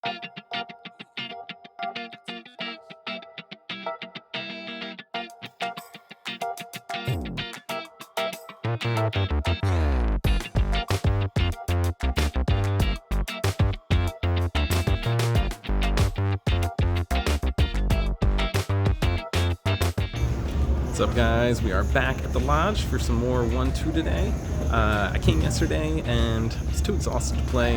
What's up, guys? We are back at the lodge for some more 1-2 today. I came yesterday and was too exhausted to play.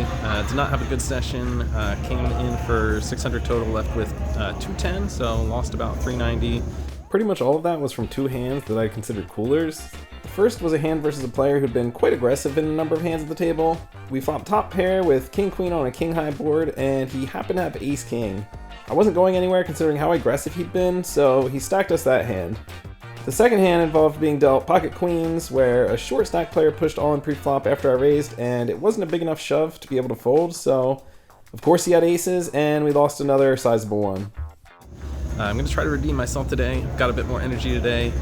Did not have a good session. Came in for 600 total, left with 210, so lost about 390. Pretty much all of that was from two hands that I considered coolers. The first was a hand versus a player who'd been quite aggressive in a number of hands at the table. We fought top pair with king-queen on a king-high board, and he happened to have ace-king. I wasn't going anywhere considering how aggressive he'd been, so he stacked us that hand. The second hand involved being dealt pocket queens, where a short stack player pushed all in pre-flop after I raised, and it wasn't a big enough shove to be able to fold, so of course he had aces, and we lost another sizable one. I'm going to try to redeem myself today. Got a bit more energy today,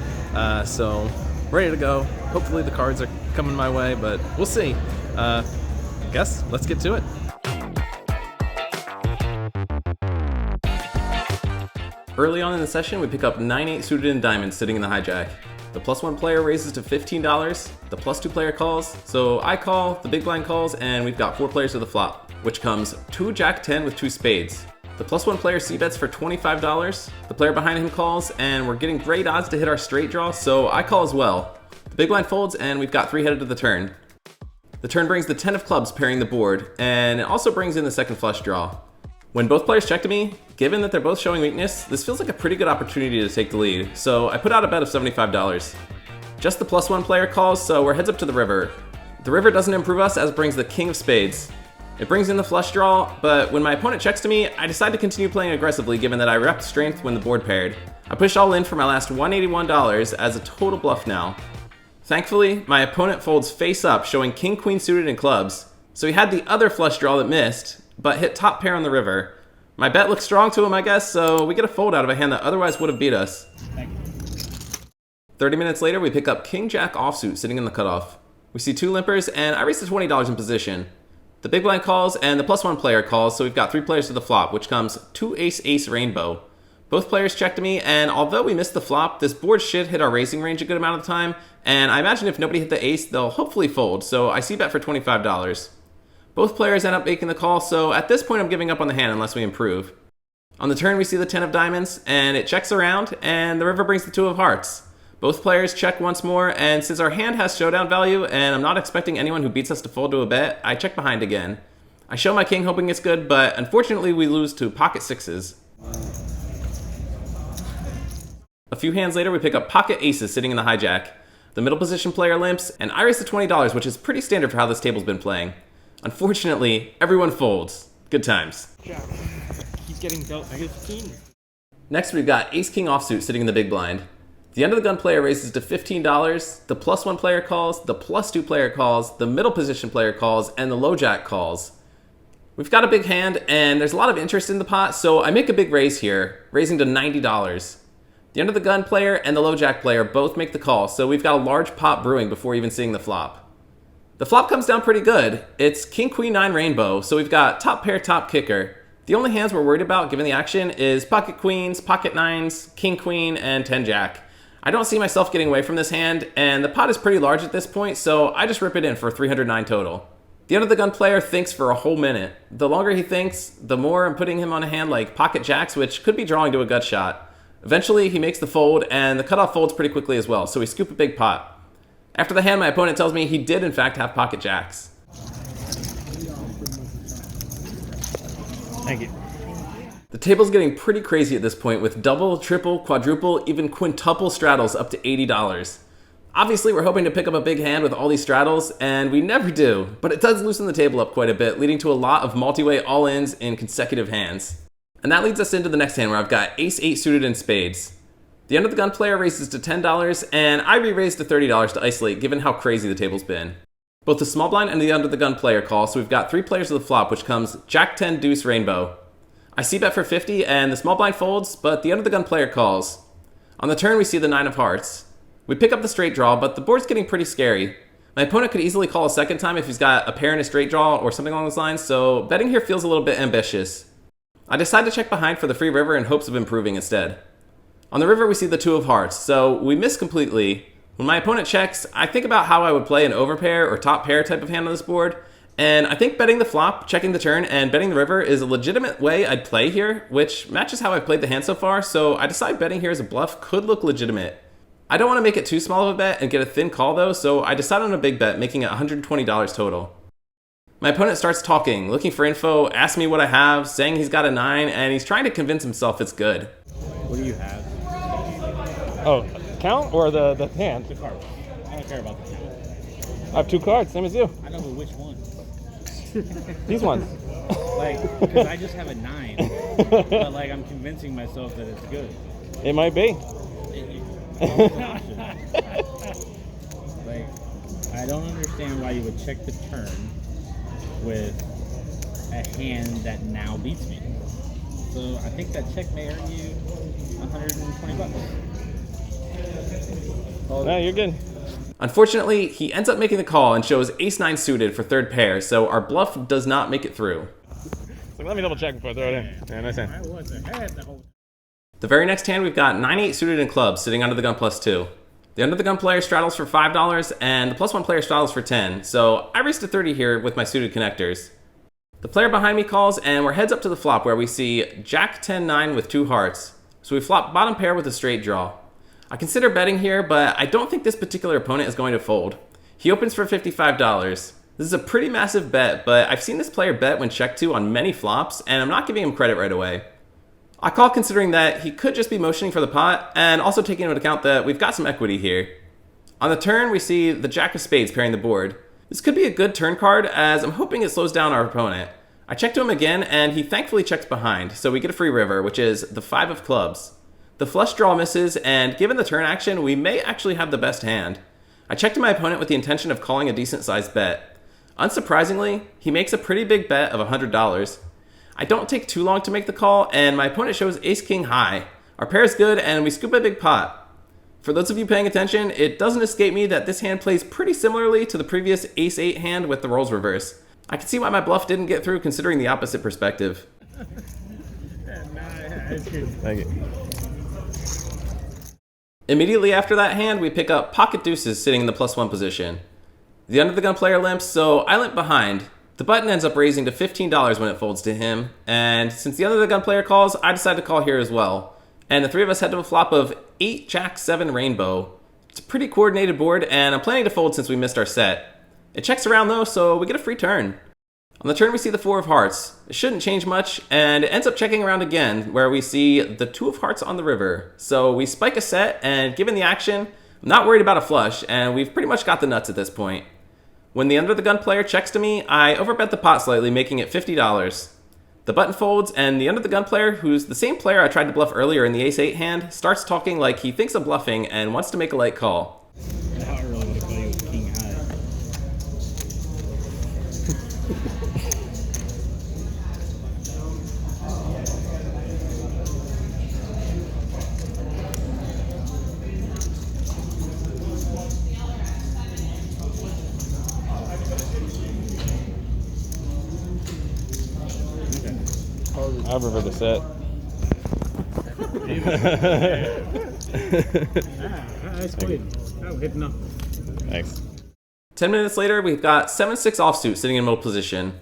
so ready to go. Hopefully the cards are coming my way, but we'll see. I guess let's get to it. Early on in the session, we pick up 9-8 suited in diamonds sitting in the hijack. The +1 player raises to $15, the +2 player calls, so I call, the big blind calls, and we've got 4 players to the flop, which comes 2 Jack-10 with 2 spades. The +1 player c-bets for $25, the player behind him calls, and we're getting great odds to hit our straight draw, so I call as well. The big blind folds, and we've got 3 headed to the turn. The turn brings the 10 of clubs pairing the board, and it also brings in the second flush draw. When both players check to me, given that they're both showing weakness, this feels like a pretty good opportunity to take the lead, so I put out a bet of $75. Just the +1 player calls, so we're heads up to the river. The river doesn't improve us as it brings the king of spades. It brings in the flush draw, but when my opponent checks to me, I decide to continue playing aggressively given that I repped strength when the board paired. I pushed all in for my last $181 as a total bluff now. Thankfully, my opponent folds face up, showing king-queen suited in clubs, so he had the other flush draw that missed, but hit top pair on the river. My bet looks strong to him, I guess, so we get a fold out of a hand that otherwise would have beat us. 30 minutes later, we pick up king-jack offsuit sitting in the cutoff. We see 2 limpers, and I raise to $20 in position. The big blind calls, and the +1 player calls, so we've got 3 players to the flop, which comes 2 ace-ace rainbow. Both players check to me, and although we missed the flop, this board should hit our raising range a good amount of the time, and I imagine if nobody hit the ace, they'll hopefully fold, so I c-bet for $25. Both players end up making the call, so at this point I'm giving up on the hand unless we improve. On the turn we see the 10 of diamonds, and it checks around, and the river brings the 2 of hearts. Both players check once more, and since our hand has showdown value, and I'm not expecting anyone who beats us to fold to a bet, I check behind again. I show my king hoping it's good, but unfortunately we lose to pocket 6s. A few hands later we pick up pocket aces sitting in the hijack. The middle position player limps, and I raise to $20, which is pretty standard for how this table's been playing. Unfortunately, everyone folds. Good times. Keep getting dealt 15. Next, we've got ace-king offsuit sitting in the big blind. The under-the-gun player raises to $15, the +1 player calls, the +2 player calls, the middle position player calls, and the low jack calls. We've got a big hand, and there's a lot of interest in the pot, so I make a big raise here, raising to $90. The under-the-gun player and the low jack player both make the call, so we've got a large pot brewing before even seeing the flop. The flop comes down pretty good. It's king-queen-9 rainbow, so we've got top pair, top kicker. The only hands we're worried about given the action is pocket queens, pocket 9s, king-queen, and 10-jack. I don't see myself getting away from this hand, and the pot is pretty large at this point, so I just rip it in for 309 total. The under-the-gun player thinks for a whole minute. The longer he thinks, the more I'm putting him on a hand like pocket jacks, which could be drawing to a gut shot. Eventually, he makes the fold, and the cutoff folds pretty quickly as well, so we scoop a big pot. After the hand, my opponent tells me he did in fact have pocket jacks. Thank you. The table's getting pretty crazy at this point with double, triple, quadruple, even quintuple straddles up to $80. Obviously, we're hoping to pick up a big hand with all these straddles, and we never do, but it does loosen the table up quite a bit, leading to a lot of multi-way all-ins in consecutive hands. And that leads us into the next hand where I've got ace-8 suited in spades. The under-the-gun player raises to $10, and I re-raise to $30 to isolate, given how crazy the table's been. Both the small blind and the under-the-gun player call, so we've got 3 players to the flop, which comes Jack-10 deuce rainbow. I c-bet for 50, and the small blind folds, but the under-the-gun player calls. On the turn, we see the 9 of hearts. We pick up the straight draw, but the board's getting pretty scary. My opponent could easily call a second time if he's got a pair and a straight draw or something along those lines, so betting here feels a little bit ambitious. I decide to check behind for the free river in hopes of improving instead. On the river we see the 2 of hearts, so we miss completely. When my opponent checks, I think about how I would play an overpair or top pair type of hand on this board, and I think betting the flop, checking the turn, and betting the river is a legitimate way I'd play here, which matches how I've played the hand so far, so I decide betting here as a bluff could look legitimate. I don't want to make it too small of a bet and get a thin call though, so I decide on a big bet, making it $120 total. My opponent starts talking, looking for info, asks me what I have, saying he's got a 9, and he's trying to convince himself it's good. What do you have? Oh, count or the hand? The card. I don't care about the count. I have 2 cards, same as you. I know, but which one? These ones. Like, because I just have a 9. But, like, I'm convincing myself that it's good. It might be. Like, I don't understand why you would check the turn with a hand that now beats me. So I think that check may earn you $120. No, you're good. Unfortunately, he ends up making the call and shows ace-9 suited for third pair, so our bluff does not make it through. So let me double check before I throw it in. Yeah, nice hand. I was ahead the whole time. The very next hand, we've got 9-8 suited in clubs sitting under the gun +2. The under the gun player straddles for $5, and the +1 player straddles for 10, so I raised to 30 here with my suited connectors. The player behind me calls, and we're heads up to the flop where we see Jack 10-9 with 2 hearts, so we flop bottom pair with a straight draw. I consider betting here, but I don't think this particular opponent is going to fold. He opens for $55. This is a pretty massive bet, but I've seen this player bet when checked to on many flops, and I'm not giving him credit right away. I call considering that he could just be motioning for the pot, and also taking into account that we've got some equity here. On the turn, we see the Jack of Spades pairing the board. This could be a good turn card, as I'm hoping it slows down our opponent. I check to him again, and he thankfully checks behind, so we get a free river, which is the 5 of clubs. The flush draw misses, and given the turn action, we may actually have the best hand. I check to my opponent with the intention of calling a decent sized bet. Unsurprisingly, he makes a pretty big bet of $100. I don't take too long to make the call, and my opponent shows ace-king high. Our pair is good, and we scoop a big pot. For those of you paying attention, it doesn't escape me that this hand plays pretty similarly to the previous ace-8 hand with the roles reverse. I can see why my bluff didn't get through considering the opposite perspective. Thank you. Immediately after that hand, we pick up pocket deuces sitting in the +1 position. The under the gun player limps, so I limp behind. The button ends up raising to $15 when it folds to him, and since the under the gun player calls, I decide to call here as well. And the 3 of us head to a flop of 8 Jack 7 rainbow. It's a pretty coordinated board, and I'm planning to fold since we missed our set. It checks around though, so we get a free turn. On the turn we see the 4 of hearts. It shouldn't change much, and it ends up checking around again, where we see the 2 of hearts on the river. So we spike a set, and given the action, I'm not worried about a flush, and we've pretty much got the nuts at this point. When the under the gun player checks to me, I overbet the pot slightly, making it $50. The button folds, and the under the gun player, who's the same player I tried to bluff earlier in the ace-8 hand, starts talking like he thinks I'm bluffing and wants to make a light call. How early would I play with king high? I prefer the set. That's good. Oh, hitting up. Thanks. 10 minutes later, we've got 7-6 offsuit sitting in middle position.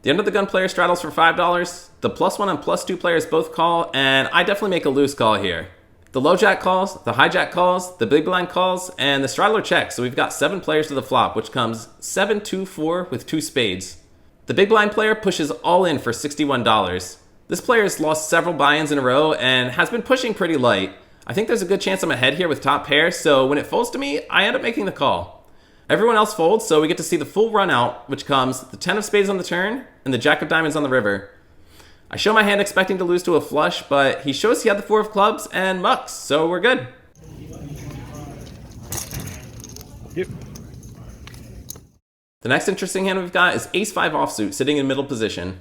The under the gun player straddles for $5. The +1 and +2 players both call, and I definitely make a loose call here. The low jack calls, the high jack calls, the big blind calls, and the straddler checks, so we've got 7 players to the flop, which comes 7-2-4 with 2 spades. The big blind player pushes all in for $61. This player has lost several buy-ins in a row and has been pushing pretty light. I think there's a good chance I'm ahead here with top pair, so when it folds to me, I end up making the call. Everyone else folds, so we get to see the full run out, which comes the 10 of spades on the turn and the jack of diamonds on the river. I show my hand expecting to lose to a flush, but he shows he had the 4 of clubs and mucks, so we're good. Yep. The next interesting hand we've got is ace-5 offsuit sitting in middle position.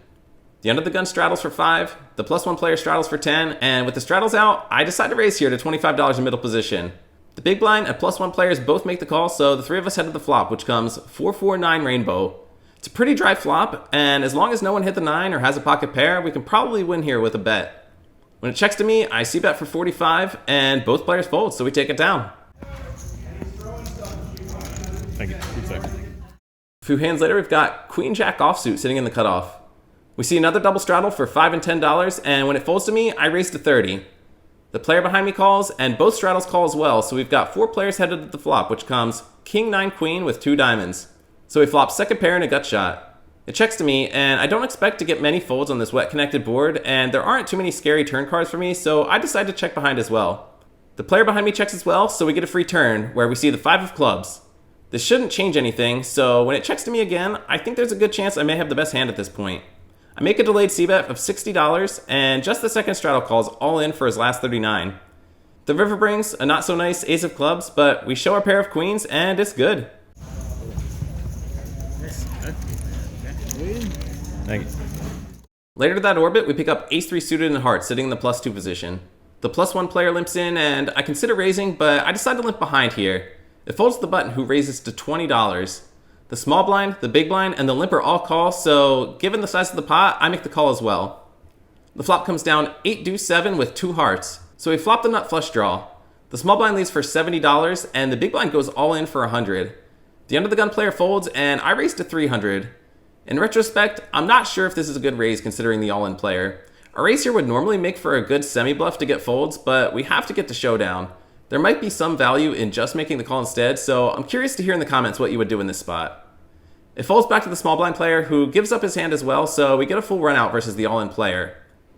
The under the gun straddles for 5, the +1 player straddles for 10, and with the straddles out, I decide to raise here to $25 in middle position. The big blind and +1 players both make the call, so the 3 of us head to the flop, which comes 4-4-9 rainbow. It's a pretty dry flop, and as long as no one hit the 9 or has a pocket pair, we can probably win here with a bet. When it checks to me, I c-bet for 45, and both players fold, so we take it down. Thank you. Good second. A few hands later, we've got Queen-Jack offsuit sitting in the cutoff. We see another double straddle for $5 and $10, and when it folds to me, I raise to 30. The player behind me calls, and both straddles call as well, so we've got 4 players headed to the flop, which comes King-9-Queen with 2 diamonds. So we flop second pair and a gut shot. It checks to me, and I don't expect to get many folds on this wet connected board, and there aren't too many scary turn cards for me, so I decide to check behind as well. The player behind me checks as well, so we get a free turn, where we see the 5 of clubs. This shouldn't change anything, so when it checks to me again, I think there's a good chance I may have the best hand at this point. I make a delayed c-bet of $60, and just the second straddle calls all in for his last 39. The river brings a not so nice ace of clubs, but we show our pair of queens, and it's good. Thank you. Later to that orbit, we pick up ace-3 suited and hearts sitting in the +2 position. The +1 player limps in, and I consider raising, but I decide to limp behind here. It folds to the button, who raises to $20. The small blind, the big blind, and the limper all call, so given the size of the pot, I make the call as well. The flop comes down 8-7 with 2 hearts, so we flop the nut flush draw. The small blind leads for $70, and the big blind goes all in for $100. The under the gun player folds, and I raise to $300. In retrospect, I'm not sure if this is a good raise considering the all-in player. A raise here would normally make for a good semi-bluff to get folds, but we have to get to showdown. There might be some value in just making the call instead, so I'm curious to hear in the comments what you would do in this spot. It folds back to the small blind player, who gives up his hand as well, so we get a full run out versus the all-in player.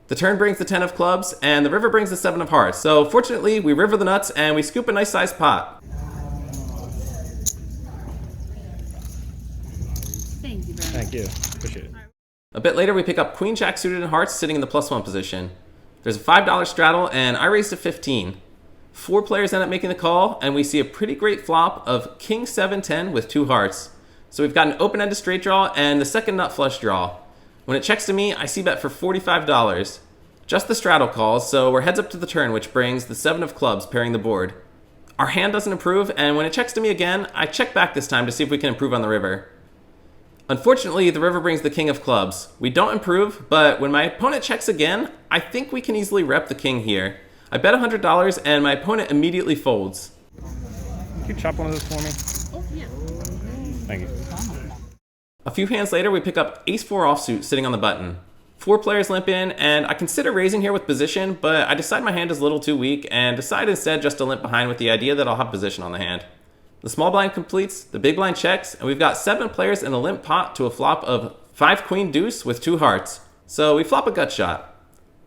The turn brings the 10 of clubs, and the river brings the 7 of hearts, so fortunately we river the nuts and we scoop a nice sized pot. Thank you very much. Thank you. Appreciate it. A bit later, we pick up Queen-Jack suited and hearts sitting in the +1 position. There's a $5 straddle, and I raise to 15. 4 players end up making the call, and we see a pretty great flop of King-7-10 with 2 hearts. So we've got an open-ended straight draw and the second nut flush draw. When it checks to me, I c-bet for $45. Just the straddle calls, so we're heads up to the turn, which brings the 7 of clubs pairing the board. Our hand doesn't improve, and when it checks to me again, I check back this time to see if we can improve on the river. Unfortunately, the river brings the king of clubs. We don't improve, but when my opponent checks again, I think we can easily rep the king here. I bet $100, and my opponent immediately folds. Can you chop one of those for me? Oh, yeah. Thank you. A few hands later, we pick up ace-4 offsuit sitting on the button. 4 players limp in, and I consider raising here with position, but I decide my hand is a little too weak, and decide instead just to limp behind with the idea that I'll have position on the hand. The small blind completes, the big blind checks, and we've got 7 players in a limp pot to a flop of 5 queen deuce with 2 hearts. So we flop a gut shot.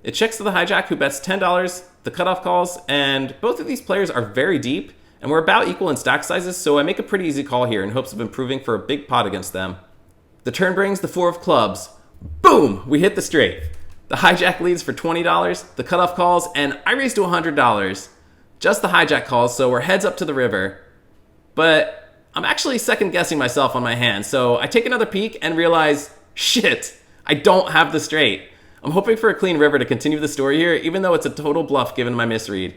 It checks to the hijack, who bets $10, the cutoff calls, and both of these players are very deep, and we're about equal in stack sizes, so I make a pretty easy call here in hopes of improving for a big pot against them. The turn brings the 4 of clubs. Boom! We hit the straight. The hijack leads for $20, the cutoff calls, and I raise to $100. Just the hijack calls, so we're heads up to the river. But I'm actually second guessing myself on my hand, so I take another peek and realize, shit, I don't have the straight. I'm hoping for a clean river to continue the story here, even though it's a total bluff given my misread.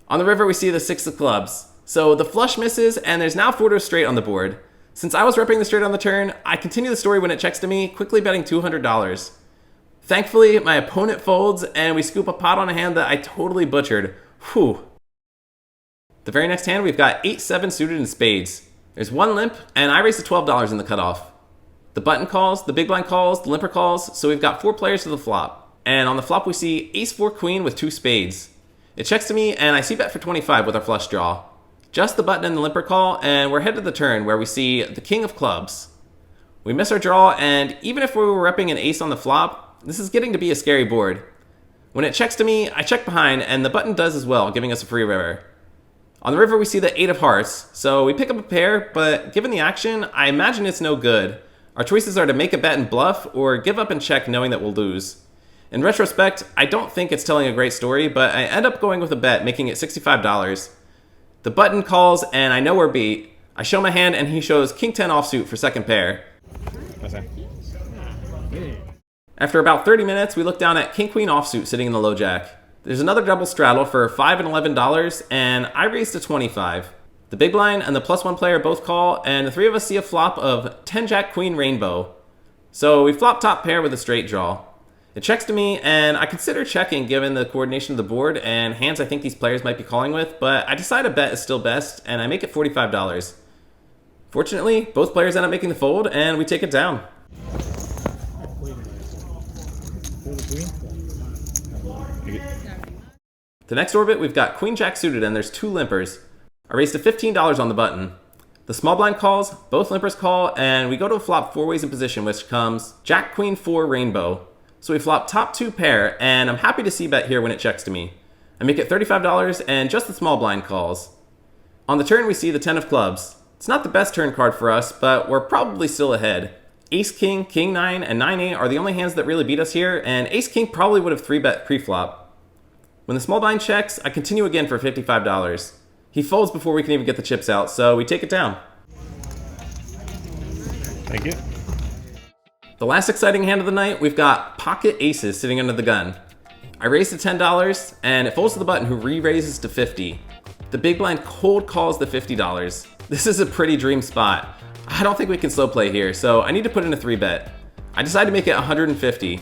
On the river, we see the 6 of clubs. So the flush misses, and there's now 4 to a straight on the board. Since I was repping the straight on the turn, I continue the story when it checks to me, quickly betting $200. Thankfully, my opponent folds, and we scoop a pot on a hand that I totally butchered. Whew. The very next hand, we've got 8-7 suited in spades. There's 1 limp, and I raise to $12 in the cutoff. The button calls, the big blind calls, the limper calls, so we've got 4 players to the flop. And on the flop, we see ace-4 queen with 2 spades. It checks to me, and I c-bet for 25 with our flush draw. Just the button and the limper call, and we're headed to the turn, where we see the king of clubs. We miss our draw, and even if we were repping an ace on the flop, this is getting to be a scary board. When it checks to me, I check behind, and the button does as well, giving us a free river. On the river, we see the 8 of hearts, so we pick up a pair, but given the action, I imagine it's no good. Our choices are to make a bet and bluff, or give up and check knowing that we'll lose. In retrospect, I don't think it's telling a great story, but I end up going with a bet, making it $65. The button calls, and I know we're beat. I show my hand, and he shows king-10 offsuit for second pair. After about 30 minutes, we look down at king-queen offsuit sitting in the low jack. There's another double straddle for $5 and $11, and I raise to 25. The big blind and the +1 player both call, and the 3 of us see a flop of 10 jack queen rainbow. So we flop top pair with a straight draw. It checks to me, and I consider checking given the coordination of the board and hands I think these players might be calling with, but I decide a bet is still best, and I make it $45. Fortunately, both players end up making the fold, and we take it down. The next orbit, we've got Queen Jack suited, and there's two limpers. I raise to $15 on the button. The small blind calls, both limpers call, and we go to a flop four ways in position, which comes Jack, Queen, 4, rainbow. So we flop top 2 pair, and I'm happy to see bet here when it checks to me. I make it $35, and just the small blind calls. On the turn, we see the 10 of clubs. It's not the best turn card for us, but we're probably still ahead. Ace King, King 9, and 9-8 are the only hands that really beat us here, and Ace King probably would have 3-bet pre-flop. When the small blind checks, I continue again for $55. He folds before we can even get the chips out, so we take it down. Thank you. The last exciting hand of the night, we've got pocket aces sitting under the gun. I raise to $10, and it folds to the button, who re-raises to $50. The big blind cold calls the $50. This is a pretty dream spot. I don't think we can slow play here, so I need to put in a 3-bet. I decide to make it $150.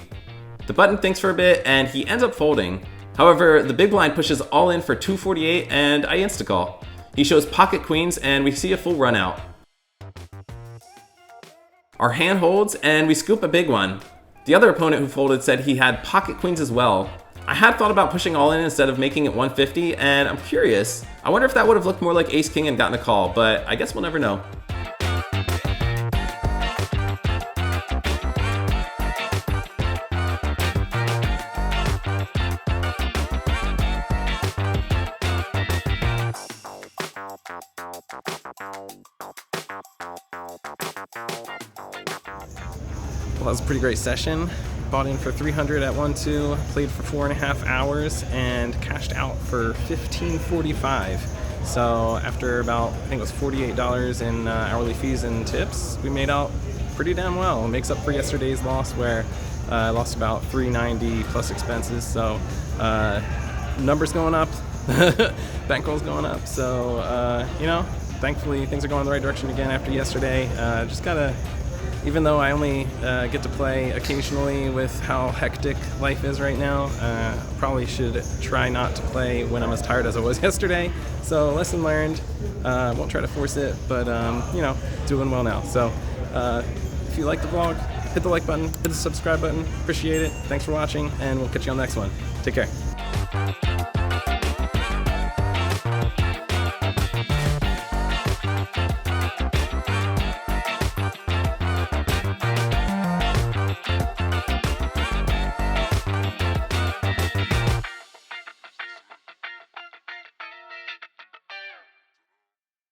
The button thinks for a bit, and he ends up folding. However, the big blind pushes all in for $248, and I insta-call. He shows pocket queens, and we see a full run out. Our hand holds, and we scoop a big one. The other opponent who folded said he had pocket queens as well. I had thought about pushing all in instead of making it $150, and I'm curious. I wonder if that would have looked more like Ace King and gotten a call, but I guess we'll never know. Well, that was a pretty great session. Bought in for 300 at 1-2, played for 4.5 hours, and cashed out for $15.45. So after about, I think it was $48 in hourly fees and tips, we made out pretty damn well. It makes up for yesterday's loss where I lost about $390 plus expenses. So numbers going up, bankroll's going up. So, you know, thankfully things are going in the right direction again after yesterday. Just gotta, even though I only get to play occasionally with how hectic life is right now, probably should try not to play when I'm as tired as I was yesterday. So lesson learned. Won't try to force it, but you know, doing well now. So if you like the vlog, hit the like button, hit the subscribe button. Appreciate it. Thanks for watching, and we'll catch you on the next one. Take care.